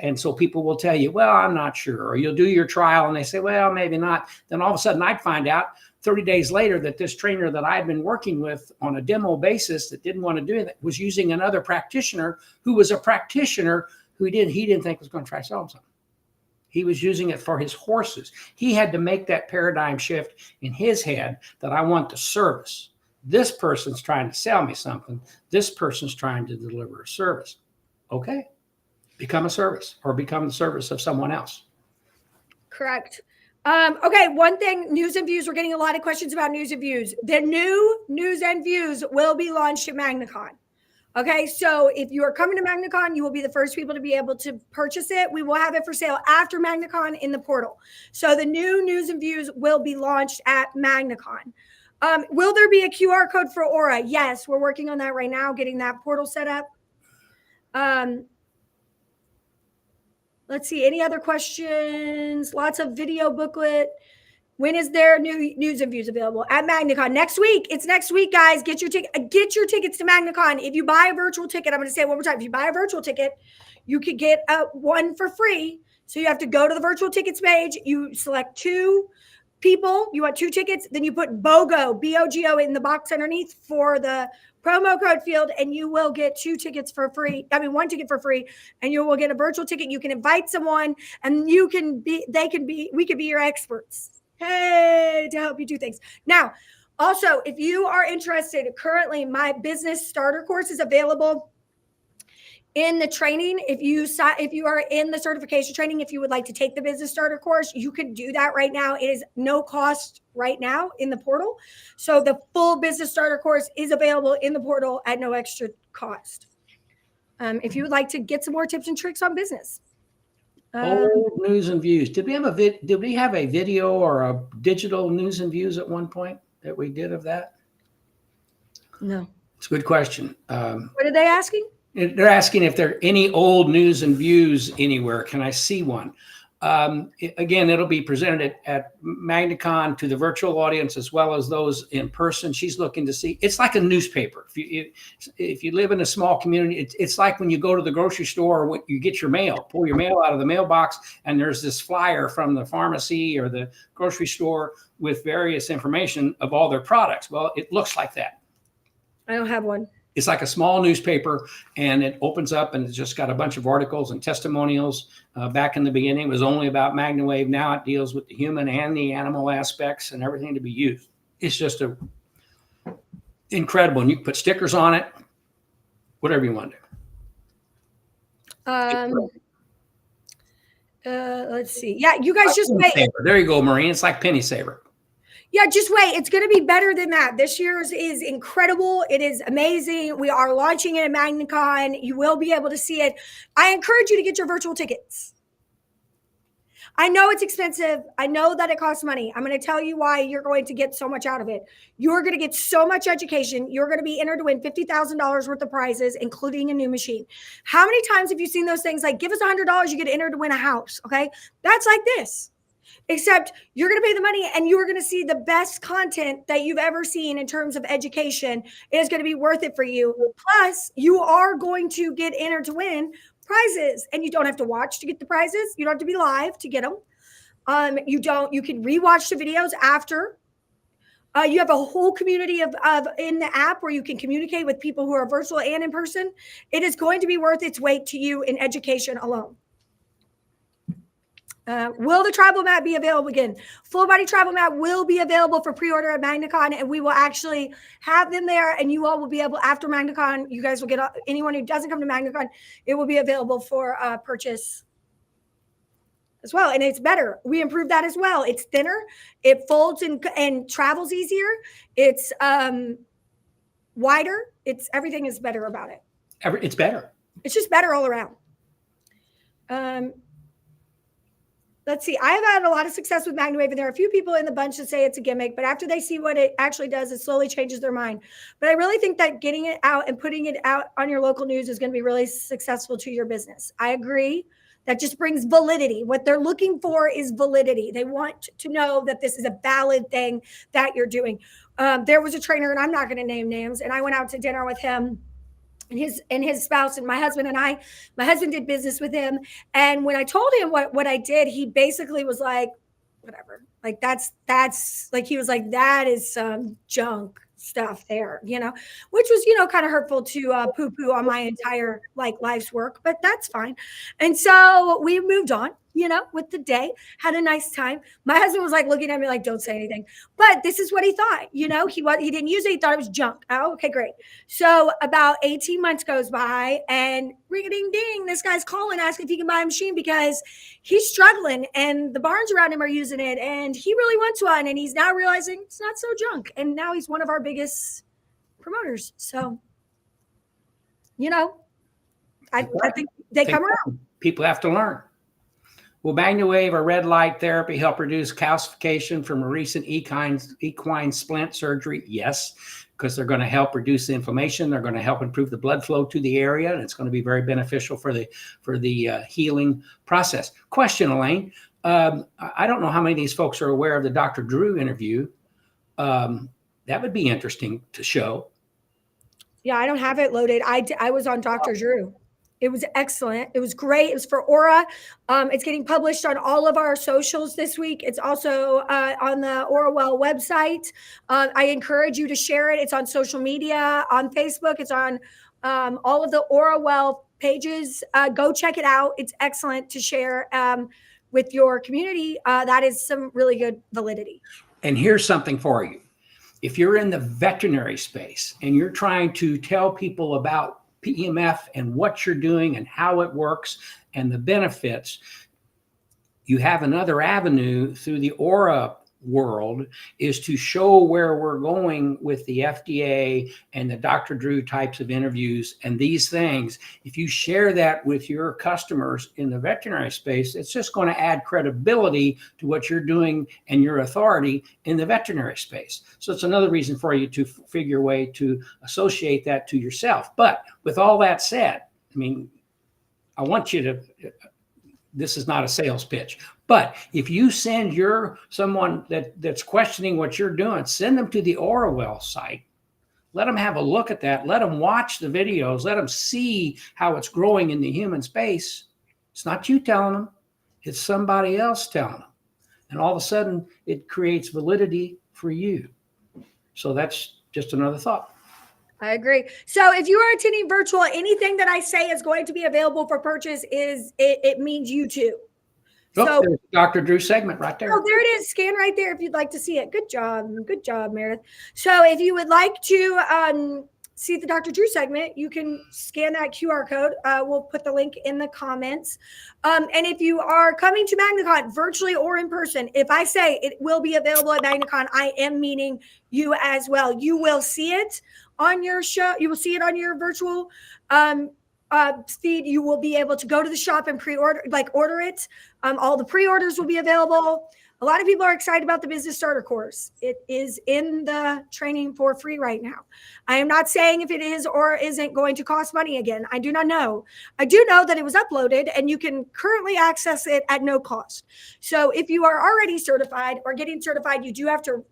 S1: And so people will tell you, well, I'm not sure. Or you'll do your trial and they say, well, maybe not. Then all of a sudden I'd find out 30 days later that this trainer that I'd been working with on a demo basis that didn't want to do it was using another practitioner who was a practitioner who he didn't think was going to try to sell him something. He was using it for his horses. He had to make that paradigm shift in his head that I want the service. This person's trying to sell me something. This person's trying to deliver a service. Okay. Become a service or become the service of someone else.
S2: Correct. Okay, one thing, news and views. We're getting a lot of questions about news and views. The new news and views will be launched at MagnaCon. Okay, so if you are coming to MagnaCon, you will be the first people to be able to purchase it. We will have it for sale after MagnaCon in the portal. So the new news and views will be launched at MagnaCon. Will there be a QR code for Aura? Yes, we're working on that right now, getting that portal set up. Let's see, any other questions? Lots of video booklet. When is there new news and views available? At MagnaCon next week. It's next week, guys. Get your tickets to MagnaCon. If you buy a virtual ticket, I'm going to say it one more time. If you buy a virtual ticket, you could get one for free. So you have to go to the virtual tickets page. You select 2 people. You want 2 tickets. Then you put BOGO, BOGO, in the box underneath for the promo code field, and you will get 2 tickets for free. I mean, 1 ticket for free, and you will get a virtual ticket. You can invite someone, and we could be your experts. Hey, to help you do things. Now, also, if you are interested, currently my business starter course is available in the training. If you are in the certification training, if you would like to take the business starter course, you can do that right now. It is no cost right now in the portal. So the full business starter course is available in the portal at no extra cost. If you would like to get some more tips and tricks on business.
S1: Old news and views. Did we have a video or a digital news and views at one point that we did of that?
S2: No.
S1: It's a good question.
S2: What are they asking?
S1: They're asking if there are any old news and views anywhere. Can I see one? Again, it'll be presented at MagnaCon to the virtual audience as well as those in person. She's looking to see. It's like a newspaper. If you live in a small community, it's like when you go to the grocery store, when you get your mail, pull your mail out of the mailbox, and there's this flyer from the pharmacy or the grocery store with various information of all their products. Well, it looks like that.
S2: I don't have one.
S1: It's like a small newspaper, and it opens up, and it's just got a bunch of articles and testimonials. Back in the beginning, it was only about MagnaWave. Now it deals with the human and the animal aspects and everything to be used. It's just incredible. And you can put stickers on it, whatever you want to do.
S2: Let's see. Yeah, you guys just wait.
S1: Saver. There you go, Maureen. It's like penny saver.
S2: Yeah, just wait. It's going to be better than that. This year's is incredible. It is amazing. We are launching it at MagnaCon. You will be able to see it. I encourage you to get your virtual tickets. I know it's expensive. I know that it costs money. I'm going to tell you why you're going to get so much out of it. You're going to get so much education. You're going to be entered to win $50,000 worth of prizes, including a new machine. How many times have you seen those things like give us $100, you get entered to win a house? Okay. That's like this. Except you're going to pay the money and you're going to see the best content that you've ever seen in terms of education. It is going to be worth it for you. Plus, you are going to get entered to win prizes, and you don't have to watch to get the prizes. You don't have to be live to get them. You can rewatch the videos after. You have a whole community of in the app where you can communicate with people who are virtual and in person. It is going to be worth its weight to you in education alone. Will the tribal mat be available again? Full body tribal mat will be available for pre-order at MagnaCon, and we will actually have them there, and you all will be able, after MagnaCon, you guys will get, anyone who doesn't come to MagnaCon, it will be available for purchase as well. And it's better. We improved that as well. It's thinner. It folds and travels easier. It's wider. Everything is better about it.
S1: It's better.
S2: It's just better all around. Let's see. I have had a lot of success with MagnaWave, and there are a few people in the bunch that say it's a gimmick, but after they see what it actually does, it slowly changes their mind. But I really think that getting it out and putting it out on your local news is going to be really successful to your business. I agree. That just brings validity. What they're looking for is validity. They want to know that this is a valid thing that you're doing. There was a trainer, and I'm not going to name names, and I went out to dinner with him and his spouse and my husband and I. My husband did business with him, and when I told him what I did, he basically was like, whatever. Like that's like, he was like, that is some junk stuff there, which was, kind of hurtful to poo-poo on my entire life's work, but that's fine. And so we moved on, with the day, had a nice time. My husband was looking at me like, don't say anything, but this is what he thought, he didn't use it. He thought it was junk. Oh, okay, great. So about 18 months goes by, and ring a ding ding, this guy's calling, asking if he can buy a machine because he's struggling and the barns around him are using it, and he really wants one, and he's now realizing it's not so junk, and now he's one of our biggest promoters. So you know, I think they come around.
S1: People have to learn. Will MagnaWave or red light therapy help reduce calcification from a recent equine splint surgery? Yes, because they're going to help reduce the inflammation. They're going to help improve the blood flow to the area, and it's going to be very beneficial for the healing process. Question, Elaine. I don't know how many of these folks are aware of the Dr. Drew interview. That would be interesting to show.
S2: Yeah, I don't have it loaded. I was on Dr. Drew. It was excellent. It was great. It was for Aura. It's getting published on all of our socials this week. It's also on the AuraWell website. I encourage you to share it. It's on social media, on Facebook. It's on all of the AuraWell pages. Go check it out. It's excellent to share with your community. That is some really good validity.
S1: And here's something for you. If you're in the veterinary space and you're trying to tell people about PEMF and what you're doing and how it works and the benefits, you have another avenue through the Aura world is to show where we're going with the FDA and the Dr. Drew types of interviews and these things. If you share that with your customers in the veterinary space, it's just going to add credibility to what you're doing and your authority in the veterinary space. So it's another reason for you to figure a way to associate that to yourself. But with all that said, I mean, I want you to, this is not a sales pitch, but if you send someone that's questioning what you're doing, send them to the AuraWell site. Let them have a look at that. Let them watch the videos. Let them see how it's growing in the human space. It's not you telling them. It's somebody else telling them. And all of a sudden, it creates validity for you. So that's just another thought.
S2: I agree. So if you are attending virtual, anything that I say is going to be available for purchase it means you too.
S1: Oh, so there's Dr. Drew segment right there.
S2: Oh, there it is. Scan right there if you'd like to see it. Good job. Good job, Meredith. So if you would like to see the Dr. Drew segment, you can scan that QR code. We'll put the link in the comments. And if you are coming to MagnaCon virtually or in person, if I say it will be available at MagnaCon, I am meaning you as well. You will see it on your show. You will see it on your virtual feed. You will be able to go to the shop and order it. All the pre-orders will be available. A lot of people are excited about the business starter course. It is in the training for free right now. I am not saying if it is or isn't going to cost money again. I do not know. I do know that it was uploaded and you can currently access it at no cost. So if you are already certified or getting certified, you do have to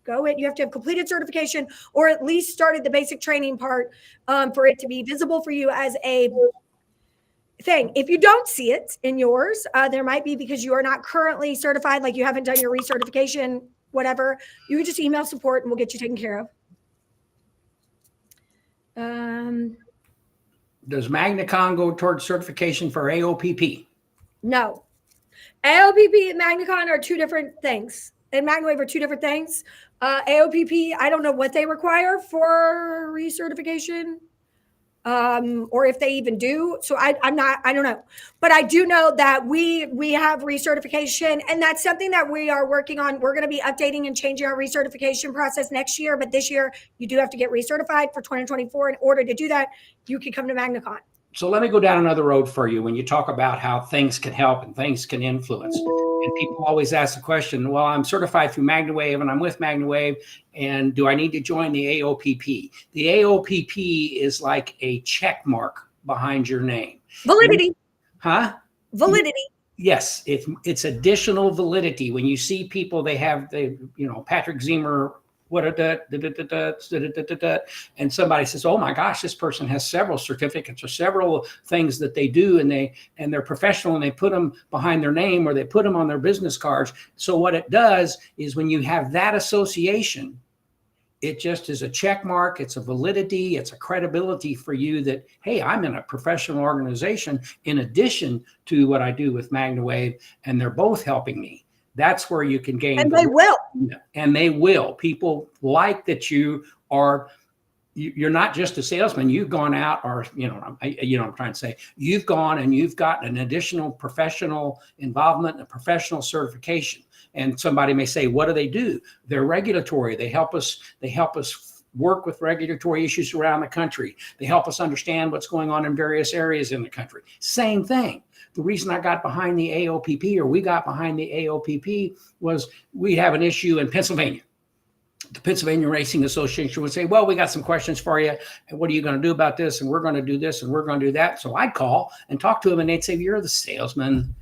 S2: go in. You have to have completed certification or at least started the basic training part for it to be visible for you as a thing. If you don't see it in yours, there might be because you are not currently certified, like you haven't done your recertification, whatever. You can just email support and we'll get you taken care of.
S1: Does MagnaCon go towards certification for AOPP?
S2: No. AOPP and MagnaCon are two different things. And MagnaWave are two different things. AOPP, I don't know what they require for recertification. Or if they even do. So I don't know, but I do know that we have recertification and that's something that we are working on. We're going to be updating and changing our recertification process next year, but this year you do have to get recertified for 2024. In order to do that, you can come to MagnaCon.
S1: So let me go down another road for you when you talk about how things can help and things can influence. And people always ask the question, well, I'm certified through MagnaWave and I'm with MagnaWave, and do I need to join the AOPP? The AOPP is like a check mark behind your name.
S2: Validity.
S1: Huh?
S2: Validity.
S1: Yes, it's additional validity. When you see people, they have Patrick Zimmer, and somebody says, oh my gosh, this person has several certificates or several things that they do, and they're professional, and they put them behind their name or they put them on their business cards. So what it does is when you have that association, it just is a check mark. It's a validity. It's a credibility for you that, hey, I'm in a professional organization in addition to what I do with MagnaWave, and they're both helping me. That's where you can gain.
S2: And they will.
S1: And they will. People like that you're not just a salesman. You've gone out, or I'm trying to say, you've gone and you've got an additional professional involvement, a professional certification. And somebody may say, what do? They're regulatory. They help us work with regulatory issues around the country. They help us understand what's going on in various areas in the country. Same thing. The reason I got behind the AOPP, or we got behind the AOPP, was we have an issue in Pennsylvania. The Pennsylvania Racing Association would say, well, we got some questions for you. And what are you going to do about this? And we're going to do this and we're going to do that. So I'd call and talk to them and they'd say, you're the salesman.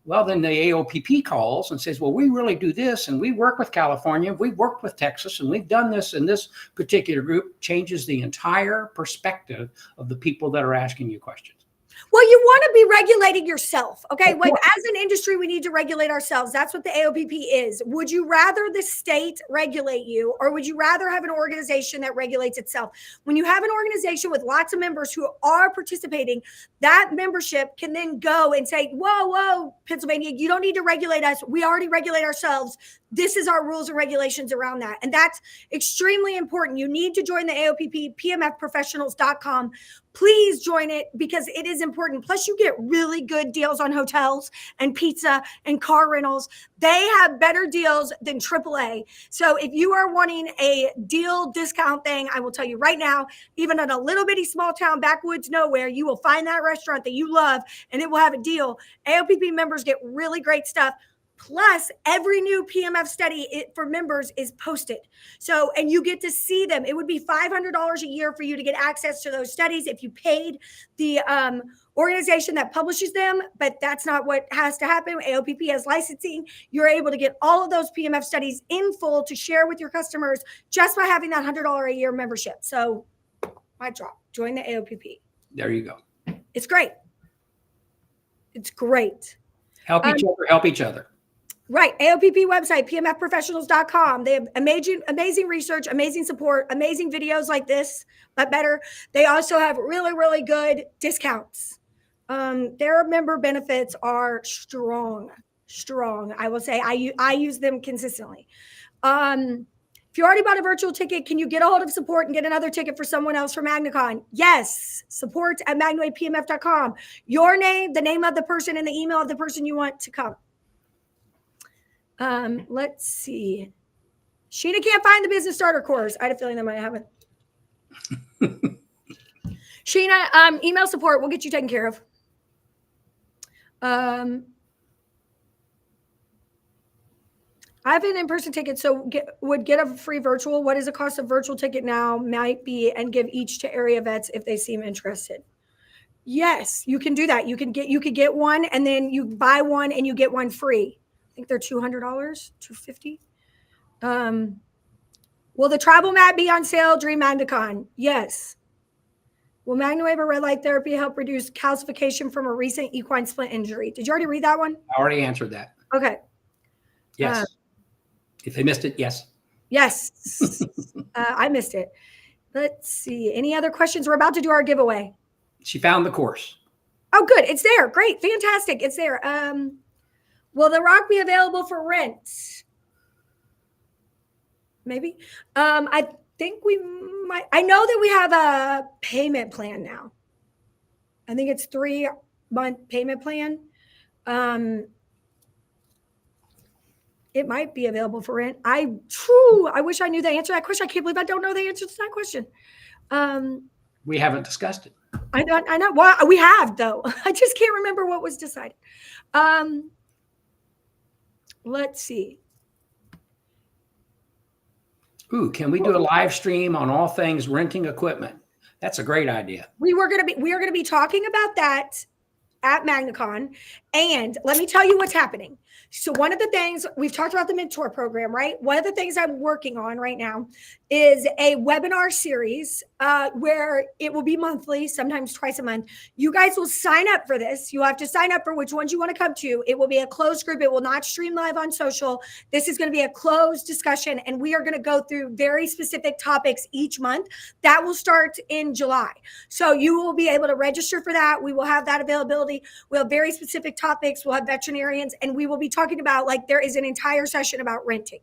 S1: Well, then the AOPP calls and says, well, we really do this. And we work with California. We've worked with Texas and we've done this. And this particular group changes the entire perspective of the people that are asking you questions.
S2: Well, you want to be regulating yourself. Okay. Like as an industry, we need to regulate ourselves. That's what the AOPP is. Would you rather the state regulate you, or would you rather have an organization that regulates itself? When you have an organization with lots of members who are participating, that membership can then go and say, whoa, Pennsylvania, you don't need to regulate us. We already regulate ourselves. This is our rules and regulations around that. And that's extremely important. You need to join the AOPP, pmfprofessionals.com. Please join it because it is important. Plus, you get really good deals on hotels and pizza and car rentals. They have better deals than AAA. So if you are wanting a deal discount thing, I will tell you right now, even in a little bitty small town, backwoods, nowhere, you will find that restaurant that you love and it will have a deal. AOPP members get really great stuff. Plus, every new PMF study for members is posted. So, and you get to see them. It would be $500 a year for you to get access to those studies if you paid the organization that publishes them, but that's not what has to happen. AOPP has licensing. You're able to get all of those PMF studies in full to share with your customers just by having that $100 a year membership. So, my drop. Join the AOPP.
S1: There you go.
S2: It's great. It's great.
S1: Help each other.
S2: Right. AOPP website, pmfprofessionals.com. They have amazing research, amazing support, amazing videos like this, but better. They also have really, really good discounts. Their member benefits are strong. I will say I use them consistently. If you already bought a virtual ticket, can you get a hold of support and get another ticket for someone else for MagnaCon? Yes. Support at MagnaWavePMF.com. Your name, the name of the person, and the email of the person you want to come. Let's see. Sheena can't find the business starter course. I had a feeling that might happen. Sheena, email support. We'll get you taken care of. I have an in-person ticket, so would get a free virtual. What is the cost of virtual ticket now? Might be, and give each to area vets if they seem interested. Yes, you can do that. You could get one, and then you buy one and you get one free. I think they're $200, $250. Will the travel mat be on sale during MagnaCon? Yes. Will MagnaWave or red light therapy help reduce calcification from a recent equine splint injury? Did you already read that one?
S1: I already answered that.
S2: Okay.
S1: Yes. If they missed it, yes.
S2: Yes. I missed it. Let's see. Any other questions? We're about to do our giveaway.
S1: She found the course.
S2: Oh, good. It's there. Great. Fantastic. It's there. Will the rock be available for rent? Maybe. I think we might. I know that we have a payment plan now. I think it's 3-month payment plan. It might be available for rent. I wish I knew the answer to that question. I can't believe I don't know the answer to that question.
S1: We haven't discussed it.
S2: I know. Well, we have though. I just can't remember what was decided. Let's see.
S1: Ooh, can we do a live stream on all things renting equipment? That's a great idea.
S2: We are going to be talking about that at MagnaCon. And let me tell you what's happening. So one of the things we've talked about the mentor program, right? One of the things I'm working on right now is a webinar series where it will be monthly, sometimes twice a month. You guys will sign up for this. You have to sign up for which ones you want to come to. It will be a closed group. It will not stream live on social. This is going to be a closed discussion, and we are going to go through very specific topics each month. That will start in July. So you will be able to register for that. We will have that availability. We'll have very specific topics. We'll have veterinarians, and we will be talking about, like, there is an entire session about renting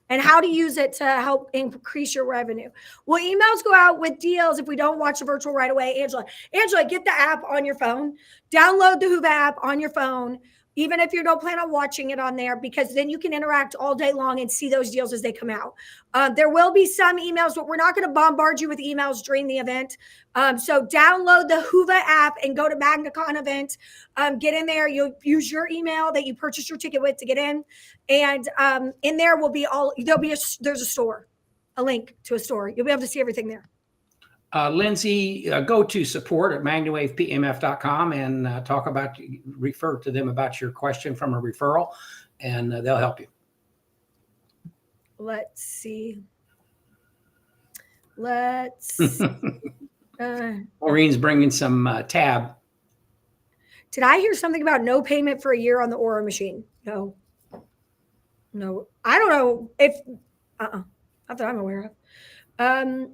S2: and how to use it to help increase your revenue. Will emails go out with deals if we don't watch the virtual right away? Angela, get the app on your phone. Download the Hoova app on your phone. even if you don't plan on watching it on there, because then you can interact all day long and see those deals as they come out. There will be some emails, but we're not going to bombard you with emails during the event. So download the Huva app and go to MagnaCon event. Get in there. You'll use your email that you purchased your ticket with to get in. And in there will be there's a store, a link to a store. You'll be able to see everything there.
S1: Lindsay, go to support at MagnaWavePMF.com and refer to them about your question from a referral, and they'll help you.
S2: Let's see.
S1: Maureen's bringing some tab.
S2: Did I hear something about no payment for a year on the Aura machine? No. I don't know if, not that I'm aware of.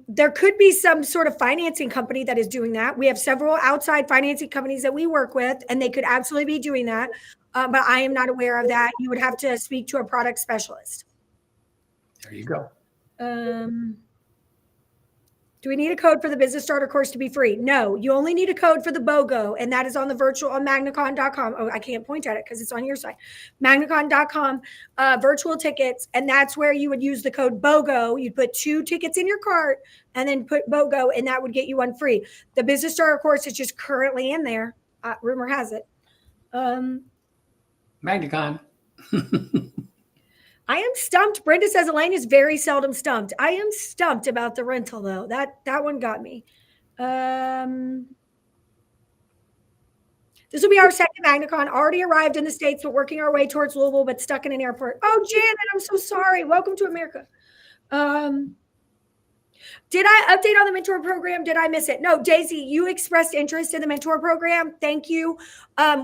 S2: There could be some sort of financing company that is doing that. We have several outside financing companies that we work with, and they could absolutely be doing that. But I am not aware of that. You would have to speak to a product specialist.
S1: There you go.
S2: Do we need a code for the business starter course to be free? No, you only need a code for the BOGO, and that is on the virtual on magnacon.com. Oh, I can't point at it because it's on your side. Magnacon.com, virtual tickets, and that's where you would use the code BOGO. You'd put 2 tickets in your cart and then put BOGO, and that would get you one free. The business starter course is just currently in there. Rumor has it.
S1: MagnaCon.
S2: I am stumped. Brenda says Elaine is very seldom stumped. I am stumped about the rental, though. That one got me. This will be our second MagnaCon. Already arrived in the States, but working our way towards Louisville, but stuck in an airport. Oh, Janet, I'm so sorry. Welcome to America. Did I update on the mentor program? Did I miss it? No, Daisy, you expressed interest in the mentor program. Thank you.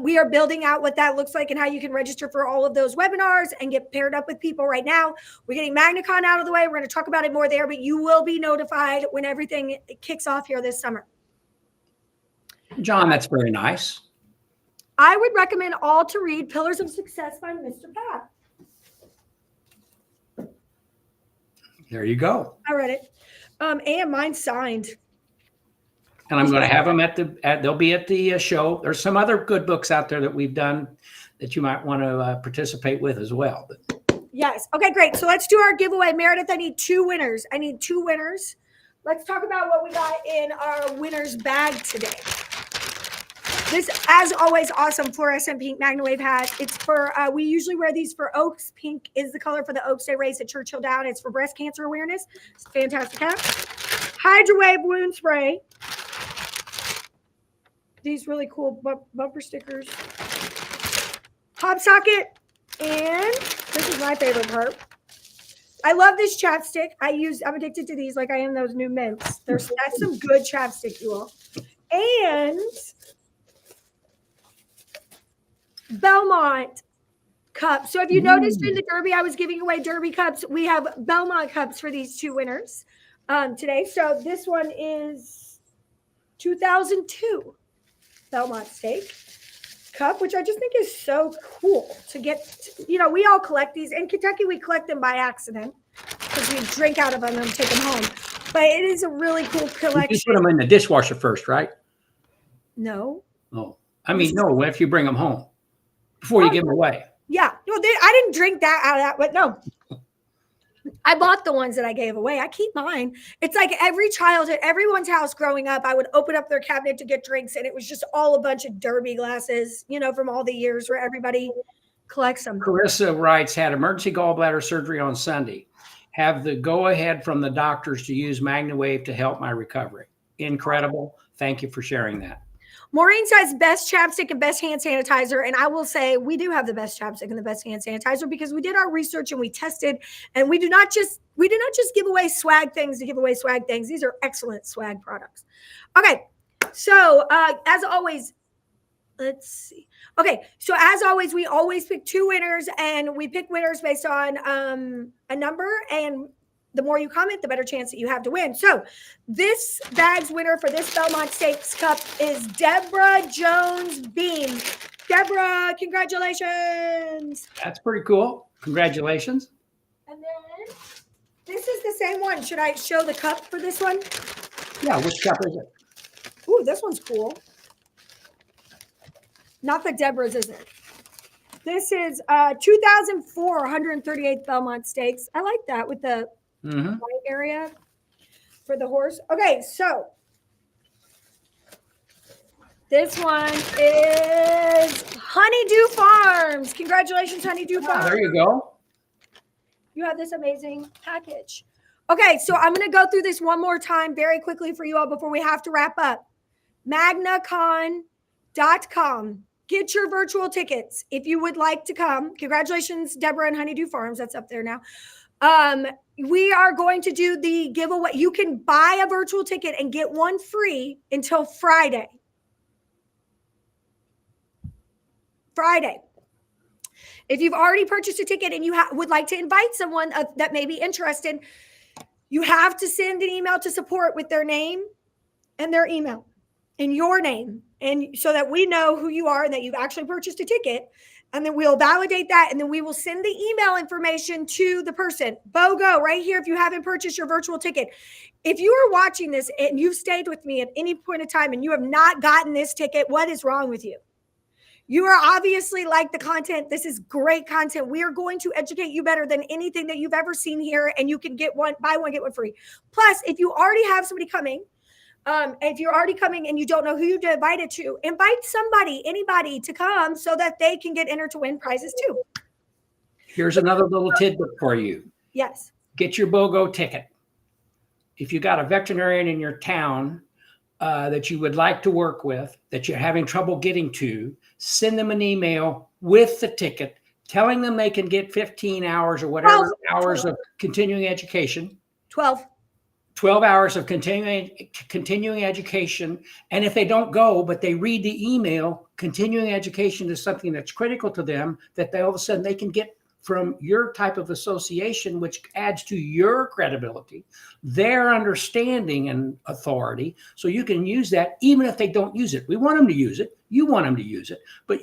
S2: We are building out what that looks like and how you can register for all of those webinars and get paired up with people right now. We're getting MagnaCon out of the way. We're going to talk about it more there, but you will be notified when everything kicks off here this summer.
S1: John, that's very nice.
S2: I would recommend all to read Pillars of Success by Mr. Pat.
S1: There you go.
S2: I read it. And mine's signed.
S1: And I'm going to have them they'll be at the show. There's some other good books out there that we've done that you might want to participate with as well.
S2: Yes. Okay, great. So let's do our giveaway. Meredith, I need 2 winners. Let's talk about what we got in our winner's bag today. This, as always, awesome fluorescent pink MagnaWave hat. It's for, we usually wear these for Oaks. Pink is the color for the Oaks Day race at Churchill Down. It's for breast cancer awareness. It's a fantastic hat. HydroWave wound spray. These really cool bumper stickers. Hop socket. And this is my favorite part. I love this chapstick. I'm addicted to these like I am those new mints. That's some good chapstick, you all. And Belmont cups. So if you noticed in the Derby, I was giving away Derby cups. We have Belmont cups for these 2 winners today. So this one is 2002 Belmont Steak cup, which I just think is so cool to get. We all collect these. In Kentucky, we collect them by accident because we drink out of them and take them home. But it is a really cool collection.
S1: You put them in the dishwasher first, right?
S2: No.
S1: Oh, I mean, no, if you bring them home before you give them away.
S2: Yeah. No, I didn't drink that out of that, but no. I bought the ones that I gave away. I keep mine. It's like every child at everyone's house growing up, I would open up their cabinet to get drinks, and it was just all a bunch of Derby glasses, from all the years where everybody collects them.
S1: Carissa writes, had emergency gallbladder surgery on Sunday. Have the go-ahead from the doctors to use MagnaWave to help my recovery. Incredible. Thank you for sharing that.
S2: Maureen says best chapstick and best hand sanitizer. And I will say we do have the best chapstick and the best hand sanitizer because we did our research and we tested, and we do not just give away swag things to give away swag things. These are excellent swag products. Okay. So as always, let's see. Okay. So as always, we always pick 2 winners, and we pick winners based on a number, and the more you comment, the better chance that you have to win. So this bag's winner for this Belmont Steaks Cup is Deborah Jones Beam. Deborah, congratulations.
S1: That's pretty cool. Congratulations.
S2: And then this is the same one. Should I show the cup for this one?
S1: Yeah, which cup is it?
S2: Ooh, this one's cool. Not that Deborah's, is it? This is 2004 138th Belmont Stakes. I like that with the white area for the horse. Okay, so this one is Honeydew Farms. Congratulations, Honeydew Farms.
S1: There you go.
S2: You have this amazing package. Okay, so I'm going to go through this one more time very quickly for you all before we have to wrap up. MagnaCon.com. Get your virtual tickets if you would like to come. Congratulations, Deborah and Honeydew Farms. That's up there now. We are going to do the giveaway. You can buy a virtual ticket and get one free until Friday. If you've already purchased a ticket and you would like to invite someone that may be interested, you have to send an email to support with their name and their email and your name, and so that we know who you are and that you've actually purchased a ticket. And then we'll validate that, and then we will send the email information to the person. BOGO, right here, if you haven't purchased your virtual ticket. If you are watching this and you've stayed with me at any point in time and you have not gotten this ticket, what is wrong with you? You are obviously like the content. This is great content. We are going to educate you better than anything that you've ever seen here, and you can get one, buy one, get one free. Plus, if you already have somebody coming, if you're already coming and you don't know who you invited to, invite somebody, anybody to come so that they can get entered to win prizes too.
S1: Here's another little tidbit for you.
S2: Yes.
S1: Get your BOGO ticket. If you got a veterinarian in your town that you would like to work with, that you're having trouble getting to, send them an email with the ticket, telling them they can get 15 hours or whatever hours of continuing education. 12 hours of continuing education. And if they don't go, but they read the email, continuing education is something that's critical to them, that they all of a sudden they can get from your type of association, which adds to your credibility, their understanding and authority. So you can use that even if they don't use it. We want them to use it. You want them to use it, but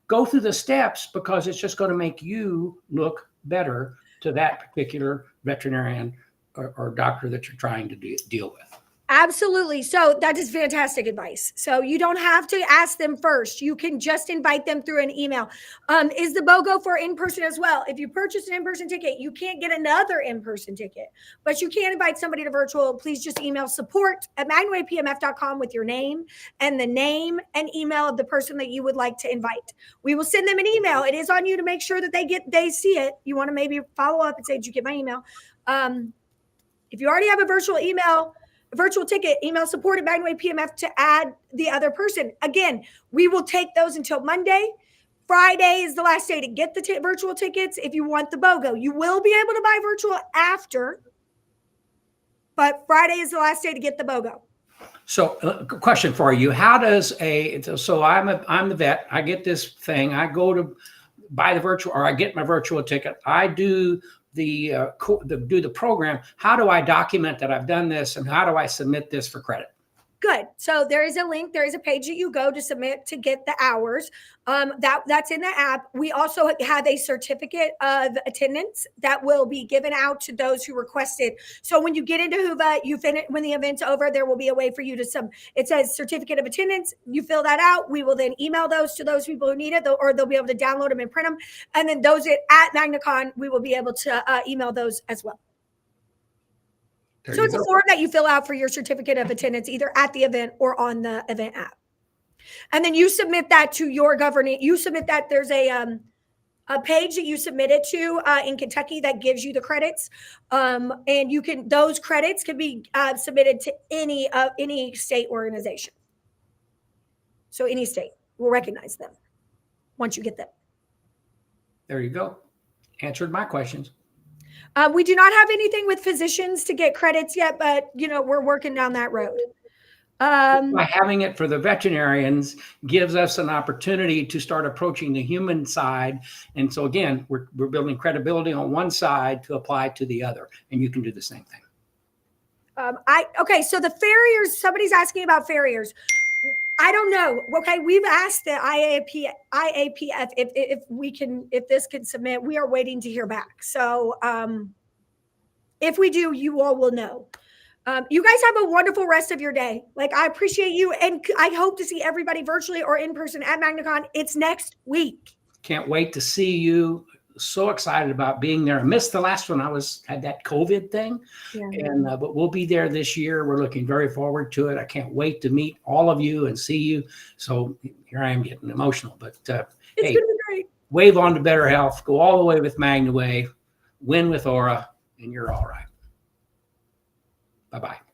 S1: go through the steps, because it's just going to make you look better to that particular veterinarian or doctor that you're trying to deal with.
S2: Absolutely. So that is fantastic advice. So you don't have to ask them first. You can just invite them through an email. Is the BOGO for in-person as well? If you purchase an in-person ticket, you can't get another in-person ticket, but you can invite somebody to virtual. Please just email support@MagnaWavePMF.com with your name and the name and email of the person that you would like to invite. We will send them an email. It is on you to make sure that they see it. You want to maybe follow up and say, did you get my email? If you already have a virtual ticket, email support@MagnaWavePMF to add the other person. Again, we will take those until Monday. Friday is the last day to get the virtual tickets. If you want the BOGO, you will be able to buy virtual after, but Friday is the last day to get the BOGO.
S1: So, question for you: how does I'm the vet. I get this thing. I go to buy the virtual, or I get my virtual ticket. I do the program. How do I document that I've done this, and how do I submit this for credit?
S2: Good. So there is a link. There is a page that you go to submit to get the hours. That's in the app. We also have a certificate of attendance that will be given out to those who requested. So when you get into Whova, when the event's over, there will be a way for you to it says certificate of attendance. You fill that out. We will then email those to those people who need it, or they'll be able to download them and print them. And then those at MagnaCon, we will be able to email those as well. So it's a form that you fill out for your certificate of attendance, either at the event or on the event app. And then you submit that to your governing. You submit that. There's a page that you submit it to in Kentucky that gives you the credits. And those credits can be submitted to any state organization. So any state will recognize them once you get them.
S1: There you go. Answered my questions.
S2: We do not have anything with physicians to get credits yet, but we're working down that road.
S1: By having it for the veterinarians gives us an opportunity to start approaching the human side. And so again, we're building credibility on one side to apply to the other, and you can do the same thing.
S2: Okay, so the farriers, somebody's asking about farriers. I don't know. Okay, we've asked the IAPF if this can submit. We are waiting to hear back. So if we do, you all will know. You guys have a wonderful rest of your day. I appreciate you, and I hope to see everybody virtually or in person at MagnaCon. It's next week.
S1: Can't wait to see you. So excited about being there. I missed the last one. Had that COVID thing, and but we'll be there this year. We're looking very forward to it. I can't wait to meet all of you and see you. So here I am getting emotional, but
S2: it's
S1: hey,
S2: gonna be great.
S1: wave on to better health. Go all the way with MagnaWave. Win with Aura, and you're all right. Bye-bye.